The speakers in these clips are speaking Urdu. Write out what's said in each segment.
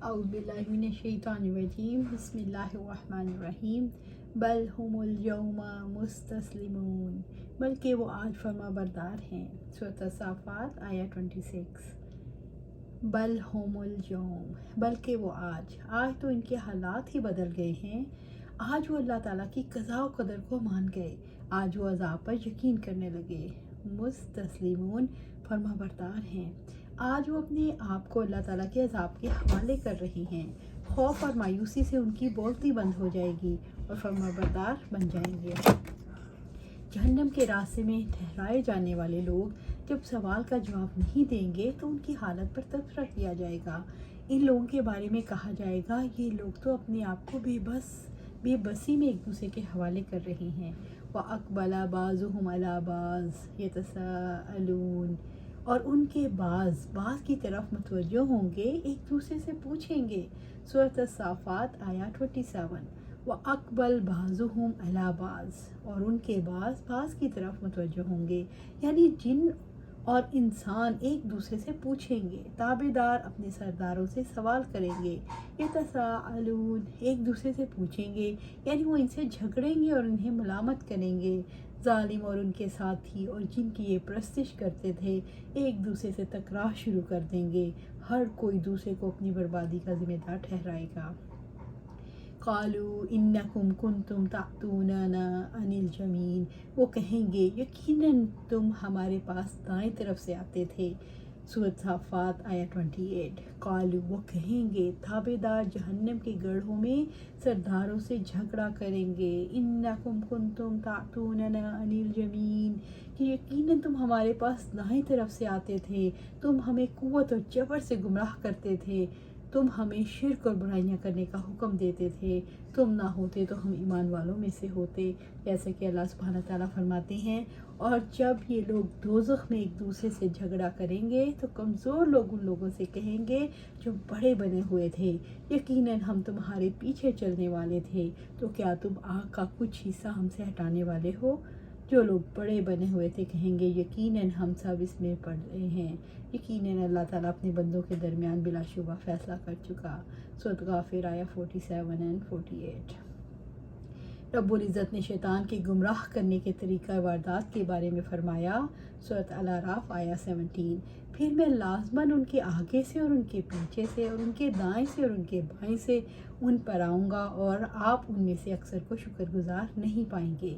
اعوذ باللہ من الشیطان الرجیم بسم اللہ الرحمن الرحیم بل هم اليوم مستسلمون، بلکہ وہ آج فرما بردار ہیں۔ سورۃ الصافات آیا 26۔ بل هم اليوم، بلکہ وہ آج تو ان کے حالات ہی بدل گئے ہیں۔ آج وہ اللہ تعالیٰ کی قضاء و قدر کو مان گئے، آج وہ عذاب پر یقین کرنے لگے۔ مستسلمون، فرما بردار ہیں۔ آج وہ اپنے آپ کو اللہ تعالیٰ کے عذاب کے حوالے کر رہی ہیں۔ خوف اور مایوسی سے ان کی بولتی بند ہو جائے گی اور فرما بردار بن جائیں گے۔ جہنم کے راستے میں ٹھہرائے جانے والے لوگ جب سوال کا جواب نہیں دیں گے تو ان کی حالت پر تبصرہ کیا جائے گا۔ ان لوگوں کے بارے میں کہا جائے گا، یہ لوگ تو اپنے آپ کو بے بسی میں ایک دوسرے کے حوالے کر رہے ہیں۔ وَأَقْبَلَ بَعْضُهُمْ عَلَىٰ بَعْضٍ يَتَسَاءَلُونَ، اور ان کے بعض کی طرف متوجہ ہوں گے، ایک دوسرے سے پوچھیں گے۔ سورۃ الصافات آیا 27۔ وَأَقْبَلَ بَعْضُهُمْ عَلَىٰ بَعْضٍ، اور ان کے بعض کی طرف متوجہ ہوں گے، یعنی جن اور انسان ایک دوسرے سے پوچھیں گے۔ تابع دار اپنے سرداروں سے سوال کریں گے۔ یتساءلون، ایک دوسرے سے پوچھیں گے، یعنی وہ ان سے جھگڑیں گے اور انہیں ملامت کریں گے۔ ظالم اور ان کے ساتھی اور جن کی یہ پرستش کرتے تھے ایک دوسرے سے تکرار شروع کر دیں گے، ہر کوئی دوسرے کو اپنی بربادی کا ذمہ دار ٹھہرائے گا۔ قالوا انکم کنتم تعتوننا عن الجمین، وہ کہیں گے یقیناً تم ہمارے پاس دائیں طرف سے آتے تھے۔ سورۃ صافات آیا 28۔ قالوا، وہ کہیں گے، تابع دار جہنم کے گڑھوں میں سرداروں سے جھگڑا کریں گے، انکم کنتم تعتوننا عن الجمین، کہ یقیناً تم ہمارے پاس دائیں طرف سے آتے تھے، تم ہمیں قوت اور جبر سے گمراہ کرتے تھے، تم ہمیں شرک اور برائیاں کرنے کا حکم دیتے تھے، تم نہ ہوتے تو ہم ایمان والوں میں سے ہوتے، جیسے کہ اللہ سبحانہ تعالیٰ فرماتے ہیں۔ اور جب یہ لوگ دوزخ میں ایک دوسرے سے جھگڑا کریں گے تو کمزور لوگ ان لوگوں سے کہیں گے جو بڑے بنے ہوئے تھے، یقیناً ہم تمہارے پیچھے چلنے والے تھے، تو کیا تم آگ کا کچھ حصہ ہم سے ہٹانے والے ہو؟ جو لوگ بڑے بنے ہوئے تھے کہیں گے یقیناً ہم سب اس میں پڑ رہے ہیں، یقیناً اللہ تعالیٰ اپنے بندوں کے درمیان بلا شبہ فیصلہ کر چکا۔ سورۃ غافر آیا 47 اور 48۔ رب العزت نے شیطان کے گمراہ کرنے کے طریقہ واردات کے بارے میں فرمایا۔ سورۃ الاعراف آیا 17۔ پھر میں لازماً ان کے آگے سے اور ان کے پیچھے سے اور ان کے دائیں سے اور ان کے بائیں سے ان پر آؤں گا، اور آپ ان میں سے اکثر کو شکر گزار نہیں پائیں گے۔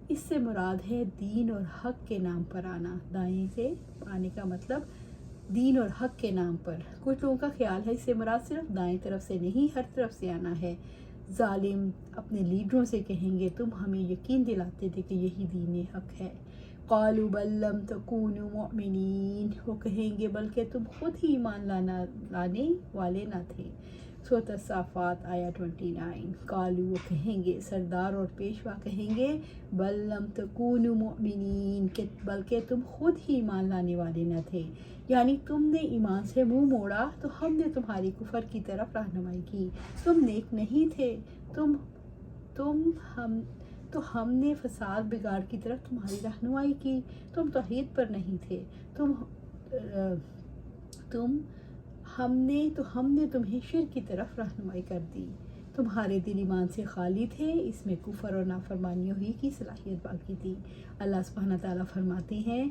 اس سے مراد ہے دین اور حق کے نام پر آنا۔ دائیں سے آنے کا مطلب دین اور حق کے نام پر۔ کچھ لوگوں کا خیال ہے اس سے مراد صرف دائیں طرف سے نہیں، ہر طرف سے آنا ہے۔ ظالم اپنے لیڈروں سے کہیں گے، تم ہمیں یقین دلاتے تھے کہ یہی دین حق ہے۔ قالوا بل لم تکونوا مؤمنین، وہ کہیں گے بلکہ تم خود ہی ایمان لانے والے نہ تھے۔ سورۃ الصافات آیا 29۔ قالوا، وہ کہیں گے، سردار اور پیشوا کہیں گے، بل لم تکونوا مؤمنین، کہ بلکہ تم خود ہی ایمان لانے والے نہ تھے، یعنی تم نے ایمان سے منہ موڑا تو ہم نے تمہاری کفر کی طرف رہنمائی کی، تم نیک نہیں تھے، تو ہم نے فساد بگاڑ کی طرف تمہاری رہنمائی کی، تم توحید پر نہیں تھے، ہم نے تمہیں شرک کی طرف رہنمائی کر دی، تمہارے دل ایمان سے خالی تھے، اس میں کفر اور نافرمانیوں ہی کی صلاحیت باقی تھی۔ اللہ سبحانہ تعالیٰ فرماتے ہیں،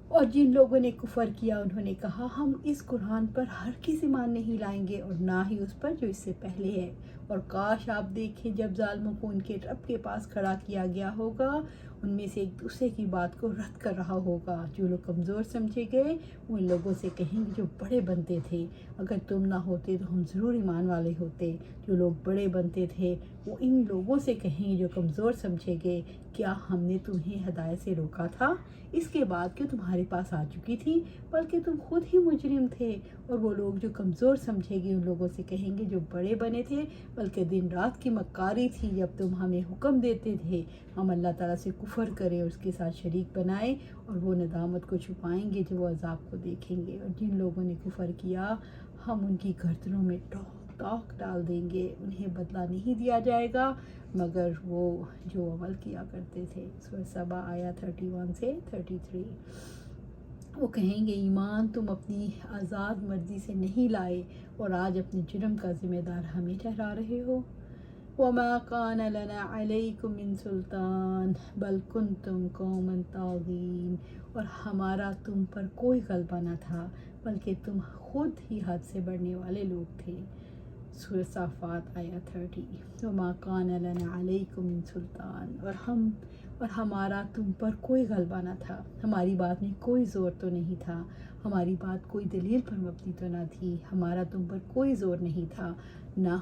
اور جن لوگوں نے کفر کیا انہوں نے کہا، ہم اس قرآن پر ہرگز ایمان نہیں لائیں گے اور نہ ہی اس پر جو اس سے پہلے ہے، اور کاش آپ دیکھیں جب ظالموں کو ان کے رب کے پاس کھڑا کیا گیا ہوگا، ان میں سے ایک دوسرے کی بات کو رد کر رہا ہوگا۔ جو لوگ کمزور سمجھے گئے ان لوگوں سے کہیں گے جو بڑے بنتے تھے، اگر تم نہ ہوتے تو ہم ضرور ایمان والے ہوتے۔ جو لوگ بڑے بنتے تھے وہ ان لوگوں سے کہیں گے جو کمزور سمجھے گئے، کیا ہم نے تمہیں ہدایت سے روکا تھا؟ اس کے بعد کہ تمہارے پاس آ چکی تھی، بلکہ تم خود ہی مجرم تھے۔ اور وہ لوگ جو کمزور سمجھے گے ان لوگوں سے کہیں گے جو بڑے بنے تھے، بلکہ دن رات کی مکاری تھی جب تم ہمیں حکم دیتے تھے ہم اللہ تعالیٰ سے کفر کریں اور اس کے ساتھ شریک بنائیں، اور وہ ندامت کو چھپائیں گے جو وہ عذاب کو دیکھیں گے۔ اور جن لوگوں نے کفر کیا ہم ان کی گردنوں میں ٹوک ڈال دیں گے، انہیں بدلہ نہیں دیا جائے گا مگر وہ جو عمل کیا کرتے تھے۔ سورۃ سبا آیا 31 سے 33۔ وہ کہیں گے ایمان تم اپنی آزاد مرضی سے نہیں لائے اور آج اپنے جرم کا ذمہ دار ہمیں ٹھہرا رہے ہو۔ وَمَا كَانَ لَنَا عَلَيْكُمْ مِن سُلطان بل كُنتُم قوما طاغین، اور ہمارا تم پر کوئی غلبہ نہ تھا بلکہ تم خود ہی حد سے بڑھنے والے لوگ تھے۔ سورۃ صافات آیت 30۔ وَمَا كَانَ لَنَا عَلَيْكُمْ مِن سُلطان، اور ہمارا تم پر کوئی غلبہ نہ تھا، ہماری بات میں کوئی زور تو نہیں تھا، ہماری بات کوئی دلیل پر مبنی تو نہ تھی، ہمارا تم پر کوئی زور نہیں تھا، نہ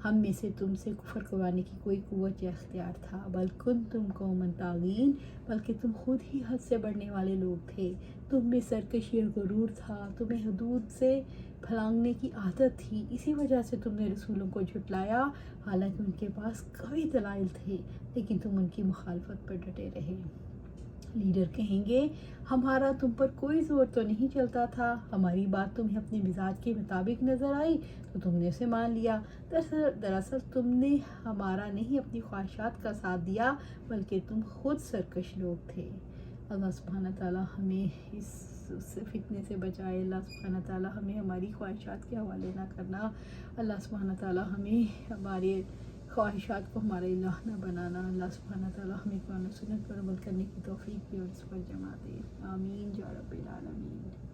ہم میں سے تم سے کفر کروانے کی کوئی قوت یا اختیار تھا۔ بل کنتم قوما طاغین، بلکہ تم خود ہی حد سے بڑھنے والے لوگ تھے، تم میں سرکشی اور غرور تھا، تمہیں حدود سے پھلانگنے کی عادت تھی، اسی وجہ سے تم نے رسولوں کو جھٹلایا حالانکہ ان کے پاس کئی دلائل تھے، لیکن تم ان کی مخالفت پر ڈٹے رہے۔ لیڈر کہیں گے ہمارا تم پر کوئی زور تو نہیں چلتا تھا، ہماری بات تمہیں اپنے مزاج کے مطابق نظر آئی تو تم نے اسے مان لیا، دراصل تم نے ہمارا نہیں اپنی خواہشات کا ساتھ دیا بلکہ تم خود سرکش لوگ تھے۔ اللہ سبحانہ تعالیٰ ہمیں اس فتنے سے بچائے، اللہ سبحانہ تعالیٰ ہمیں ہماری خواہشات کے حوالے نہ کرنا، اللہ سبحانہ تعالیٰ ہمیں ہمارے خواہشات کو ہمارا الہ نہ بنانا، اللہ سبحانہ تعالیٰ ہمیں قرآن و سنت پر عمل کرنے کی توفیق دے اور اس پر جمع دے، آمین یا رب العالمین۔